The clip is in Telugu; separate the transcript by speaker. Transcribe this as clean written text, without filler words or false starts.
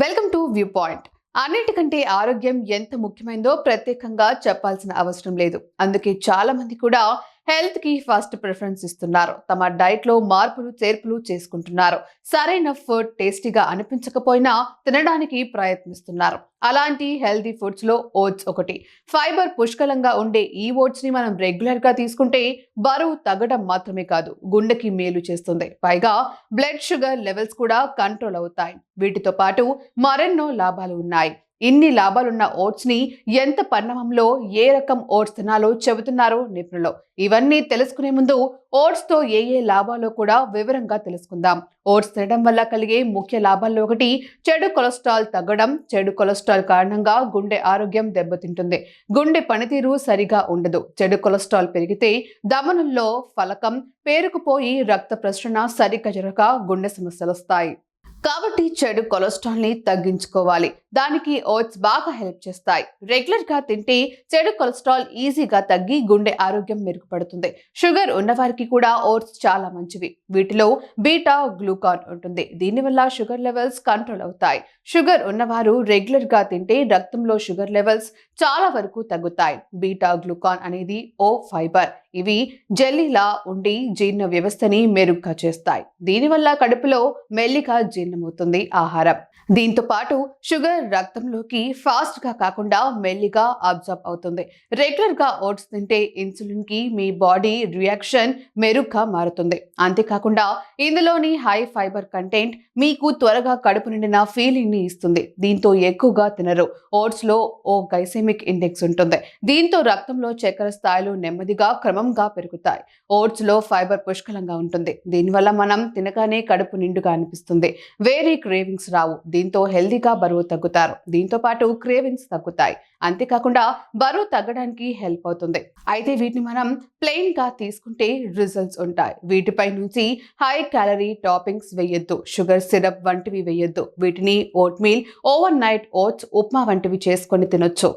Speaker 1: Welcome to view point. అన్నిటికంటే ఆరోగ్యం ఎంత ముఖ్యమైనదో ప్రత్యేకంగా చెప్పాల్సిన అవసరం లేదు. అందుకే చాలా మంది కూడా హెల్త్ కి ఫస్ట్ ప్రిఫరెన్స్ ఇస్తున్నారు. తమ డైట్ లో మార్పులు చేర్పులు చేసుకుంటున్నారు. సరైన ఫుడ్ టేస్టీగా అనిపించకపోయినా తినడానికి ప్రయత్నిస్తున్నారు. అలాంటి హెల్తీ ఫుడ్స్ లో ఓట్స్ ఒకటి. ఫైబర్ పుష్కలంగా ఉండే ఈ ఓట్స్ ని మనం రెగ్యులర్ గా తీసుకుంటే బరువు తగ్గడం మాత్రమే కాదు, గుండెకి మేలు చేస్తుంది. పైగా బ్లడ్ షుగర్ లెవెల్స్ కూడా కంట్రోల్ అవుతాయి. వీటితో పాటు మరెన్నో లాభాలు ఉన్నాయి. ఇన్ని లాభాలున్న ఓట్స్ ని ఎంత పరిణామంలో ఏ రకం ఓట్స్ తినాలో చెబుతున్నారో నిపుణులు. ఇవన్నీ తెలుసుకునే ముందు ఓట్స్ తో ఏ లాభాలో కూడా వివరంగా తెలుసుకుందాం. ఓట్స్ తినడం వల్ల కలిగే ముఖ్య లాభాల్లో ఒకటి చెడు కొలెస్ట్రాల్ తగ్గడం. చెడు కొలెస్ట్రాల్ కారణంగా గుండె ఆరోగ్యం దెబ్బతింటుంది. గుండె పనితీరు సరిగా ఉండదు. చెడు కొలెస్ట్రాల్ పెరిగితే ధమనుల్లో ఫలకం పేరుకుపోయి రక్త ప్రసరణ సరిగ్గా జరగక గుండె సమస్యలు వస్తాయి. కాబట్టి చెడు కొలెస్ట్రాల్ ని తగ్గించుకోవాలి. దానికి ఓట్స్ బాగా హెల్ప్ చేస్తాయి. రెగ్యులర్ గా తింటే చెడు కొలెస్ట్రాల్ ఈజీగా తగ్గి గుండె ఆరోగ్యం మెరుగుపడుతుంది. షుగర్ ఉన్నవారికి కూడా ఓట్స్ చాలా మంచివి. వీటిలో బీటా గ్లూకాన్ ఉంటుంది. దీనివల్ల షుగర్ లెవెల్స్ కంట్రోల్ అవుతాయి. షుగర్ ఉన్నవారు రెగ్యులర్ గా తింటే రక్తంలో షుగర్ లెవెల్స్ చాలా వరకు తగ్గుతాయి. బీటా గ్లూకాన్ అనేది ఓ ఫైబర్. ఇవి జెల్లీలా ఉండి జీర్ణ వ్యవస్థని మెరుగ్గా చేస్తాయి. దీనివల్ల కడుపులో మెల్లిగా జీర్ణమవుతుంది ఆహారం. దీంతో పాటు షుగర్ రక్తంలోకి ఫాస్ట్ గా కాకుండా మెల్లిగా అబ్జర్బ్ అవుతుంది. రెగ్యులర్ గా ఓట్స్ తింటే ఇన్సులిన్ కి మీ బాడీ రియాక్షన్ మెరుగ్గా మారుతుంది. అంతేకాకుండా ఇందులోని హై ఫైబర్ కంటెంట్ మీకు త్వరగా కడుపు నిండిన ఫీలింగ్ ని ఇస్తుంది. దీంతో ఎక్కువగా తినరు. ఓట్స్ లో ఓ గైసెమిక్ ఇండెక్స్ ఉంటుంది. దీంతో రక్తంలో చక్కెర స్థాయిలు నెమ్మదిగా క్రమంగా పెరుగుతాయి. ఓట్స్ లో ఫైబర్ పుష్కలంగా ఉంటుంది. దీనివల్ల మనం తినగానే కడుపు నిండుగా అనిపిస్తుంది. వేరే క్రేవింగ్స్ రావు. దీంతో హెల్దీగా బరువు తగ్గుతారు. దీంతో పాటు క్రేవింగ్స్ తగ్గుతాయి. అంతేకాకుండా బరువు తగ్గడానికి హెల్ప్ అవుతుంది. అయితే వీటిని మనం ప్లెయిన్ గా తీసుకుంటే రిజల్ట్స్ ఉంటాయి. వీటిపై నుంచి హై క్యాలరీ టాపింగ్స్ వేయొద్దు. షుగర్ సిరప్ వంటివి వేయొద్దు. వీటిని oat meal, overnight oats, upma వంటివి చేసుకొని తినొచ్చు.